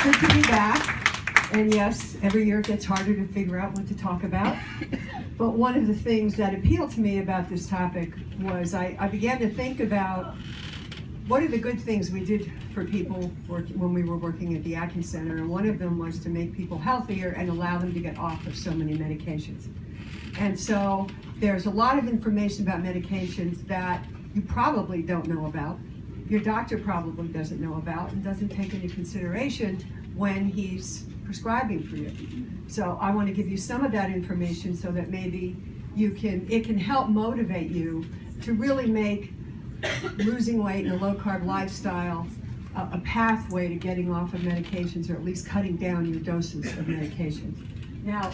good to be back. And yes, every year it gets harder to figure out what to talk about. But one of the things that appealed to me about this topic was I began to think about what are the good things we did for people when we were working at the Atkins Center. And one of them was to make people healthier and allow them to get off of so many medications. And so there's a lot of information about medications that you probably don't know about. Your doctor probably doesn't know about and doesn't take into consideration when he's prescribing for you. So I want to give you some of that information so that maybe it can help motivate you to really make losing weight in a low-carb lifestyle a pathway to getting off of medications, or at least cutting down your doses of medications. Now,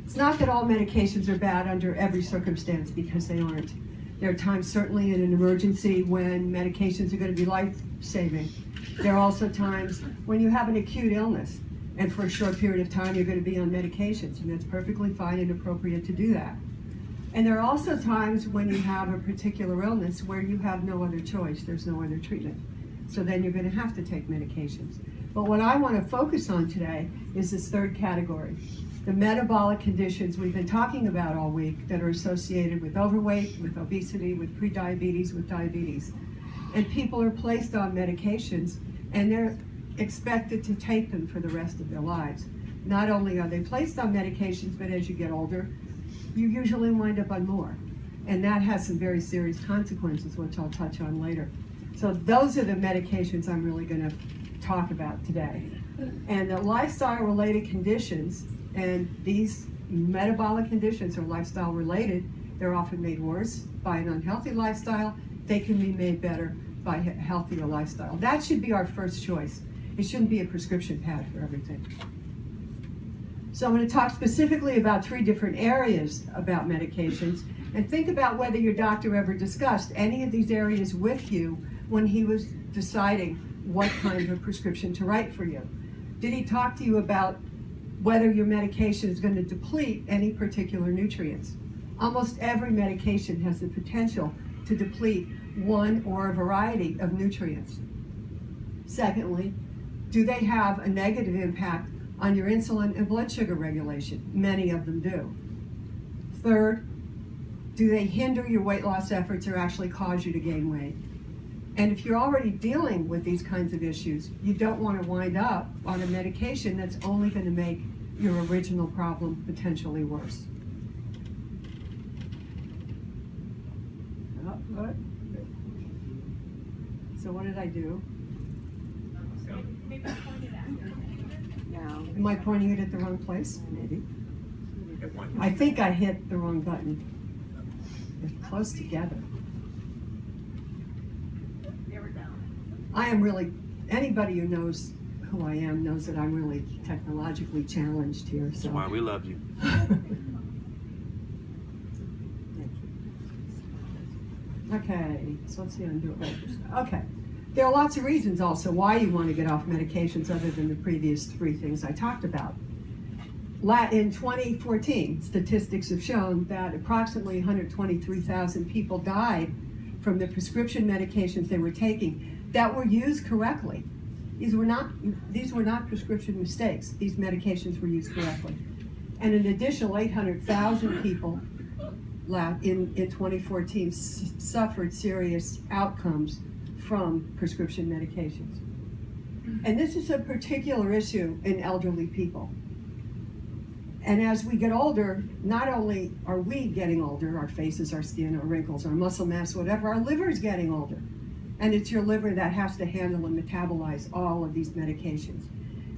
it's not that all medications are bad under every circumstance, because they aren't. There are times, certainly in an emergency, when medications are going to be life-saving. There are also times when you have an acute illness, and for a short period of time you're going to be on medications, and that's perfectly fine and appropriate to do that. And there are also times when you have a particular illness where you have no other choice, there's no other treatment. So then you're going to have to take medications. But what I want to focus on today is this third category, the metabolic conditions we've been talking about all week that are associated with overweight, with obesity, with prediabetes, with diabetes. And people are placed on medications, and they're expected to take them for the rest of their lives. Not only are they placed on medications, but as you get older, you usually wind up on more. And that has some very serious consequences, which I'll touch on later. So those are the medications I'm really going to talk about today. And the lifestyle-related conditions, and these metabolic conditions are lifestyle-related. They're often made worse by an unhealthy lifestyle. They can be made better by a healthier lifestyle. That should be our first choice. It shouldn't be a prescription pad for everything. So I'm going to talk specifically about 3 different areas about medications, and think about whether your doctor ever discussed any of these areas with you when he was deciding what kind of prescription to write for you. Did he talk to you about whether your medication is going to deplete any particular nutrients? Almost every medication has the potential to deplete one or a variety of nutrients. Secondly, do they have a negative impact on your insulin and blood sugar regulation? Many of them do. Third, do they hinder your weight loss efforts or actually cause you to gain weight? And if you're already dealing with these kinds of issues, you don't want to wind up on a medication that's only going to make your original problem potentially worse. Oh, good. So what did I do? Now, am I pointing it at the wrong place? Maybe. I think I hit the wrong button. They're close together. I am really, anybody who knows who I am knows that I'm really technologically challenged here. So. That's why we love you. Okay, so let's see how I do it right. Okay. There are lots of reasons also why you want to get off medications other than the previous 3 things I talked about. In 2014, statistics have shown that approximately 123,000 people died from the prescription medications they were taking that were used correctly. These were not prescription mistakes. These medications were used correctly. And an additional 800,000 people in 2014 suffered serious outcomes from prescription medications. And this is a particular issue in elderly people. And as we get older, not only are we getting older, our faces, our skin, our wrinkles, our muscle mass, whatever, our liver is getting older. And it's your liver that has to handle and metabolize all of these medications.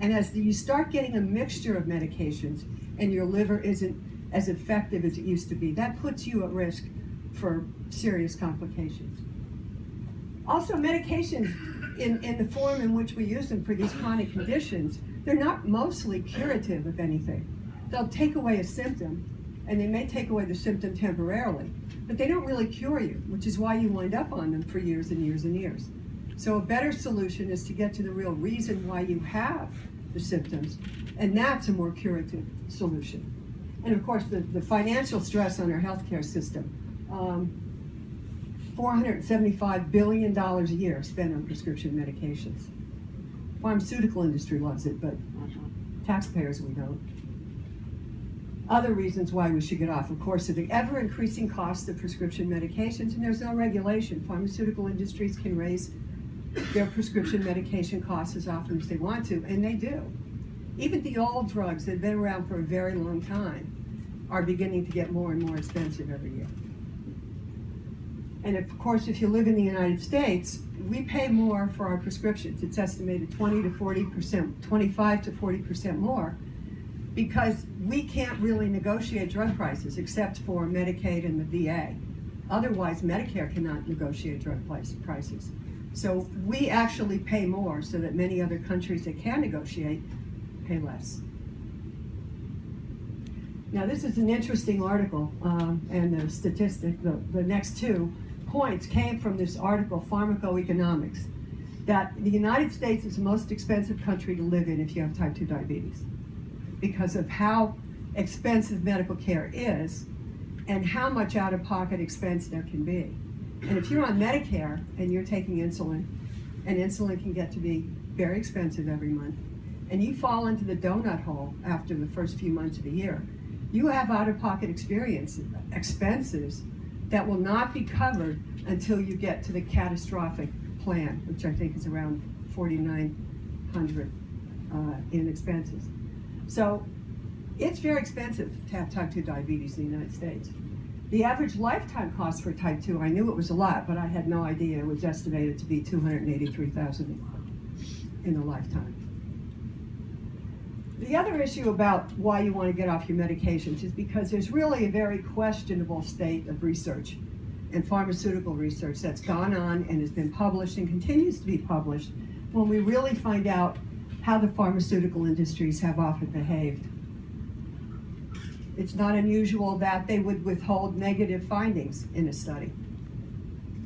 And as you start getting a mixture of medications and your liver isn't as effective as it used to be, that puts you at risk for serious complications. Also, medications in the form in which we use them for these chronic conditions, they're not mostly curative of anything. They'll take away a symptom, and they may take away the symptom temporarily, but they don't really cure you, which is why you wind up on them for years and years and years. So a better solution is to get to the real reason why you have the symptoms, and that's a more curative solution. And of course, the financial stress on our healthcare system. $475 billion a year spent on prescription medications. Pharmaceutical industry loves it, but taxpayers, we don't. Other reasons why we should get off, of course, are the ever-increasing cost of prescription medications, and there's no regulation. Pharmaceutical industries can raise their prescription medication costs as often as they want to, and they do. Even the old drugs that have been around for a very long time are beginning to get more and more expensive every year. And of course, if you live in the United States, we pay more for our prescriptions. It's estimated 20 to 40%, 25 to 40% more, because we can't really negotiate drug prices except for Medicaid and the VA. Otherwise, Medicare cannot negotiate drug prices. So we actually pay more so that many other countries that can negotiate pay less. Now, this is an interesting article, and the statistic, the next 2 points came from this article, Pharmacoeconomics, that the United States is the most expensive country to live in if you have type 2 diabetes, because of how expensive medical care is and how much out-of-pocket expense there can be. And if you're on Medicare and you're taking insulin, and insulin can get to be very expensive every month, and you fall into the donut hole after the first few months of the year, you have out-of-pocket expenses that will not be covered until you get to the catastrophic plan, which I think is around $4,900 in expenses. So it's very expensive to have type 2 diabetes in the United States. The average lifetime cost for type 2, I knew it was a lot, but I had no idea it was estimated to be $283,000 in a lifetime. The other issue about why you want to get off your medications is because there's really a very questionable state of research and pharmaceutical research that's gone on and has been published and continues to be published when we really find out how the pharmaceutical industries have often behaved. It's not unusual that they would withhold negative findings in a study.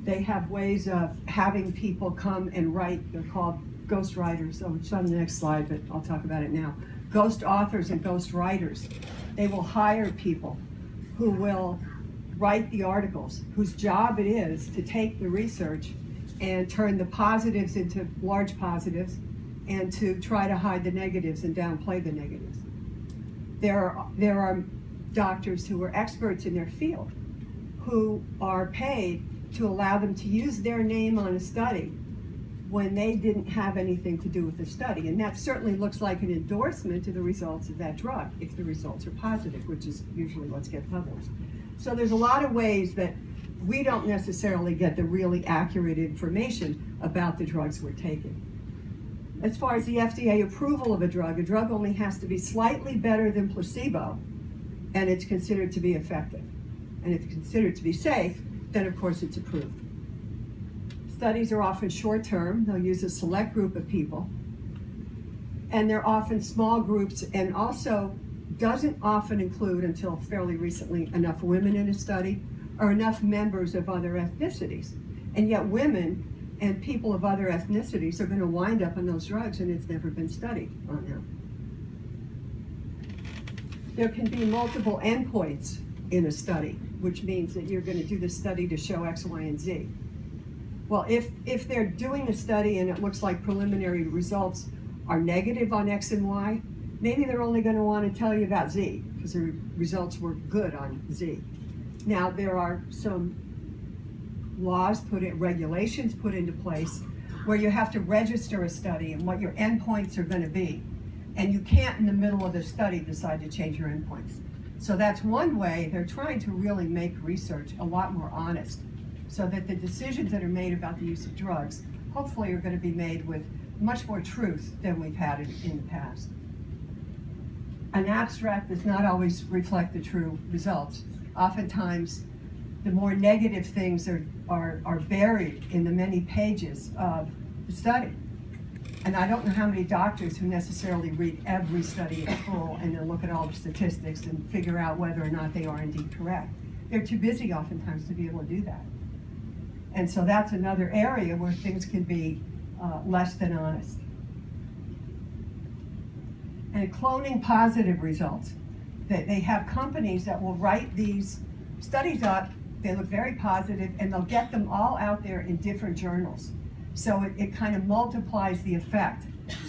They have ways of having people come and write, they're called ghost writers. Oh, it's on the next slide, but I'll talk about it now. Ghost authors and ghost writers. They will hire people who will write the articles, whose job it is to take the research and turn the positives into large positives and to try to hide the negatives and downplay the negatives. There are doctors who are experts in their field who are paid to allow them to use their name on a study when they didn't have anything to do with the study. And that certainly looks like an endorsement to the results of that drug, if the results are positive, which is usually what's get published. So there's a lot of ways that we don't necessarily get the really accurate information about the drugs we're taking. As far as the FDA approval of a drug only has to be slightly better than placebo, and it's considered to be effective. And if it's considered to be safe, then of course it's approved. Studies are often short-term. They'll use a select group of people. And they're often small groups, and also doesn't often include, until fairly recently, enough women in a study or enough members of other ethnicities. And yet women and people of other ethnicities are going to wind up on those drugs, and it's never been studied on them. There can be multiple endpoints in a study, which means that you're going to do the study to show X, Y, and Z. Well, if they're doing a study and it looks like preliminary results are negative on X and Y, maybe they're only going to want to tell you about Z, because the results were good on Z. Now, there are some laws regulations put into place where you have to register a study and what your endpoints are going to be. And you can't, in the middle of the study, decide to change your endpoints. So that's one way they're trying to really make research a lot more honest, so that the decisions that are made about the use of drugs hopefully are going to be made with much more truth than we've had in the past. An abstract does not always reflect the true results. Oftentimes, the more negative things are buried in the many pages of the study. And I don't know how many doctors who necessarily read every study in full and then look at all the statistics and figure out whether or not they are indeed correct. They're too busy oftentimes to be able to do that. And so that's another area where things can be less than honest. And cloning positive results. They have companies that will write these studies up, they look very positive, and they'll get them all out there in different journals. So it kind of multiplies the effect.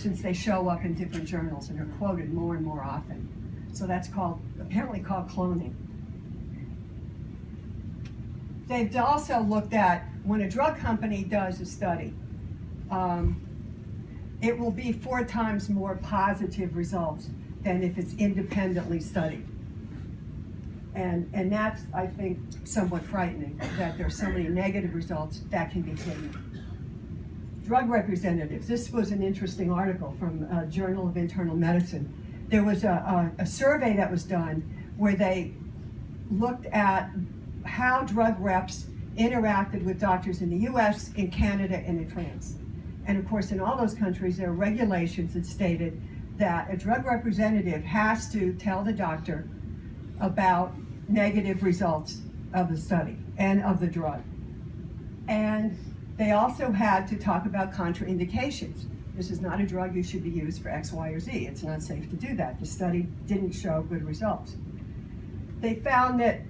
instance, they show up in different journals and are quoted more and more often. So that's apparently called cloning. They've also looked at when a drug company does a study, it will be 4 times more positive results than if it's independently studied. And that's, I think, somewhat frightening, that there's so many negative results that can be hidden. Drug representatives. This was an interesting article from Journal of Internal Medicine. There was a survey that was done where they looked at how drug reps interacted with doctors in the US, in Canada, and in France. And of course, in all those countries, there are regulations that stated that a drug representative has to tell the doctor about negative results of the study and of the drug. And they also had to talk about contraindications. This is not a drug you should be used for X, Y, or Z. It's not safe to do that. The study didn't show good results. They found that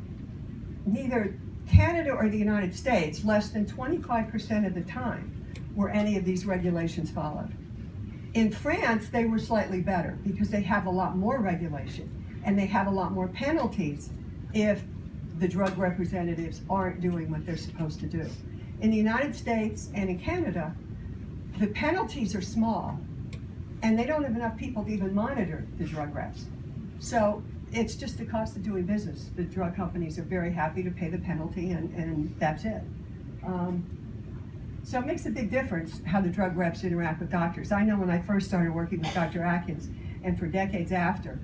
neither Canada or the United States, less than 25% of the time, were any of these regulations followed. In France, they were slightly better because they have a lot more regulation and they have a lot more penalties if the drug representatives aren't doing what they're supposed to do. In the United States and in Canada, the penalties are small and they don't have enough people to even monitor the drug reps. So it's just the cost of doing business. The drug companies are very happy to pay the penalty and that's it. So it makes a big difference how the drug reps interact with doctors. I know when I first started working with Dr. Atkins, and for decades after,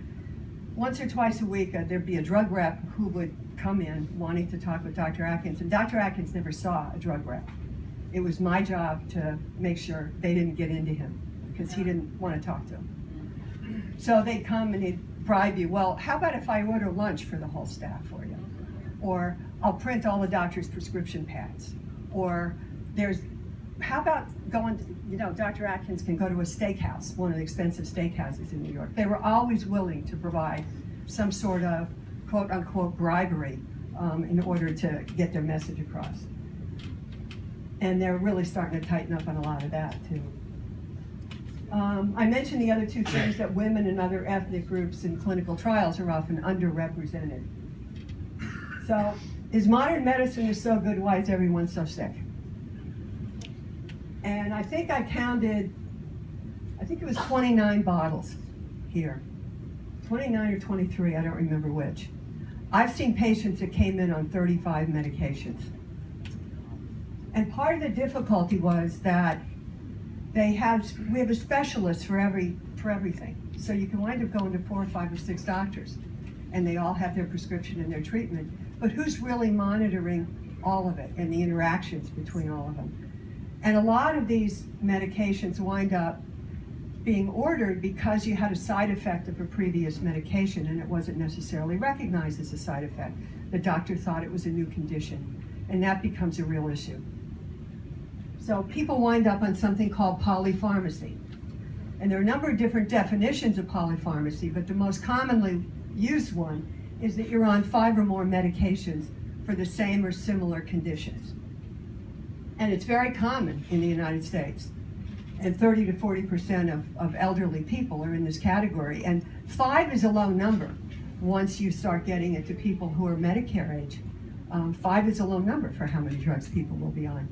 once or twice a week there'd be a drug rep who would come in wanting to talk with Dr. Atkins, and Dr. Atkins never saw a drug rep. It was my job to make sure they didn't get into him because he didn't want to talk to them. So they'd come and they'd bribe you, well, how about if I order lunch for the whole staff for you? Or I'll print all the doctor's prescription pads. Or how about going to, Dr. Atkins can go to a steakhouse, one of the expensive steakhouses in New York. They were always willing to provide some sort of quote unquote bribery in order to get their message across. And they're really starting to tighten up on a lot of that too. I mentioned the other two things, that women and other ethnic groups in clinical trials are often underrepresented. So, is modern medicine so good, why is everyone so sick? And I think I counted, it was 29 bottles here. 29 or 23, I don't remember which. I've seen patients that came in on 35 medications. And part of the difficulty was that we have a specialist for everything. So you can wind up going to 4 or 5 or 6 doctors, and they all have their prescription and their treatment. But who's really monitoring all of it and the interactions between all of them? And a lot of these medications wind up being ordered because you had a side effect of a previous medication and it wasn't necessarily recognized as a side effect. The doctor thought it was a new condition, and that becomes a real issue. So people wind up on something called polypharmacy. And there are a number of different definitions of polypharmacy, but the most commonly used one is that you're on 5 or more medications for the same or similar conditions. And it's very common in the United States. And 30 to 40% of elderly people are in this category. And 5 is a low number once you start getting it to people who are Medicare age. 5 is a low number for how many drugs people will be on.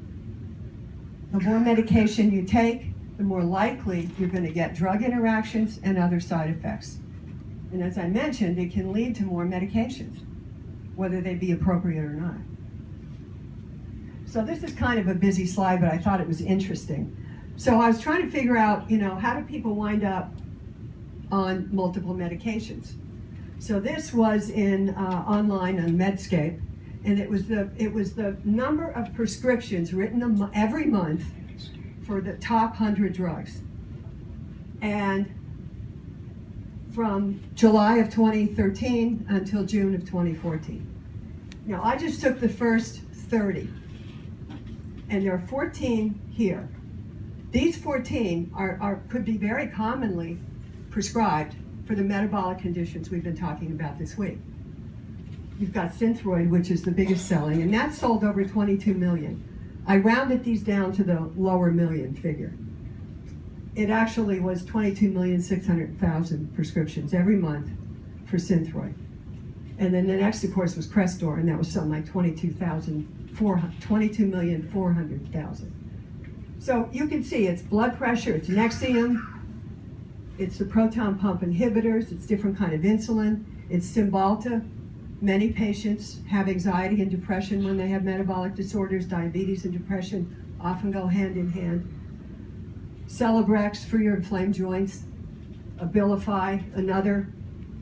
The more medication you take, the more likely you're going to get drug interactions and other side effects. And as I mentioned, it can lead to more medications, whether they be appropriate or not. So this is kind of a busy slide, but I thought it was interesting. So I was trying to figure out, how do people wind up on multiple medications? So this was in online on Medscape, and it was the number of prescriptions written every month for the top 100 drugs. And from July of 2013 until June of 2014. Now I just took the first 30, and there are 14 here. These 14 could be very commonly prescribed for the metabolic conditions we've been talking about this week. You've got Synthroid, which is the biggest selling, and that's sold over 22 million. I rounded these down to the lower million figure. it actually was 22,600,000 prescriptions every month for Synthroid. And then the next, of course, was Crestor, and that was something like 22,400,000. So you can see it's blood pressure, it's Nexium, it's the proton pump inhibitors, it's different kind of insulin, it's Cymbalta. Many patients have anxiety and depression when they have metabolic disorders. Diabetes and depression often go hand in hand. Celebrex for your inflamed joints. Abilify, another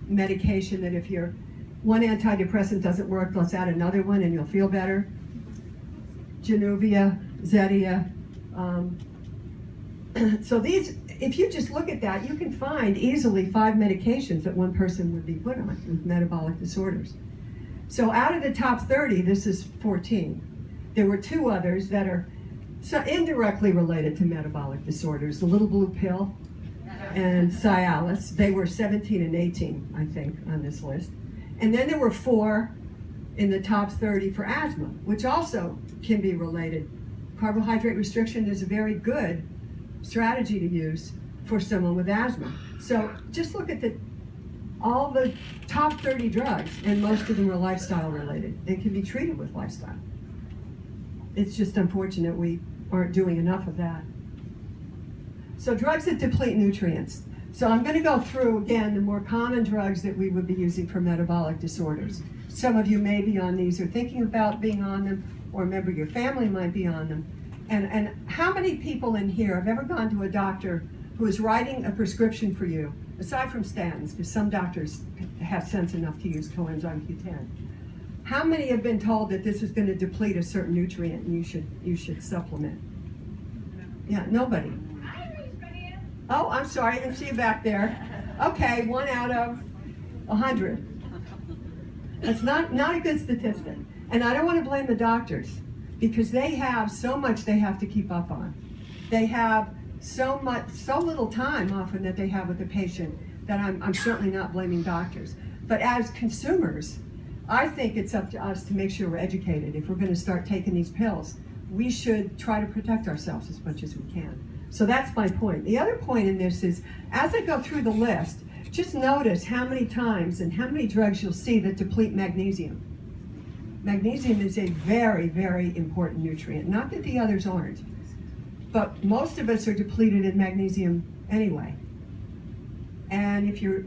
medication that if your one antidepressant doesn't work, let's add another one and you'll feel better. Januvia, Zetia. So these, if you just look at that, you can find easily 5 medications that one person would be put on with metabolic disorders. So out of the top 30, this is 14. There were 2 others that are so indirectly related to metabolic disorders, the little blue pill and Cialis. They were 17 and 18, I think, on this list. And then there were 4 in the top 30 for asthma, which also can be related. Carbohydrate restriction is a very good strategy to use for someone with asthma. So just look at all the top 30 drugs, and most of them are lifestyle related and can be treated with lifestyle. It's just unfortunate we aren't doing enough of that. So drugs that deplete nutrients. So I'm going to go through again the more common drugs that we would be using for metabolic disorders. Some of you may be on these or thinking about being on them, or a member of your family might be on them. And how many people in here have ever gone to a doctor who is writing a prescription for you, aside from statins, because some doctors have sense enough to use coenzyme Q10. How many have been told that this is going to deplete a certain nutrient and you should supplement? Yeah, nobody. Oh, I'm sorry, I didn't see you back there. Okay, 1 out of 100. That's not a good statistic. And I don't want to blame the doctors, because they have so much they have to keep up on. They have so little time often that they have with the patient that I'm certainly not blaming doctors. But as consumers, I think it's up to us to make sure we're educated. If we're going to start taking these pills, we should try to protect ourselves as much as we can. So that's my point. The other point in this is, as I go through the list, just notice how many times and how many drugs you'll see that deplete magnesium. Magnesium is a very, very important nutrient. Not that the others aren't, but most of us are depleted in magnesium anyway. And if you're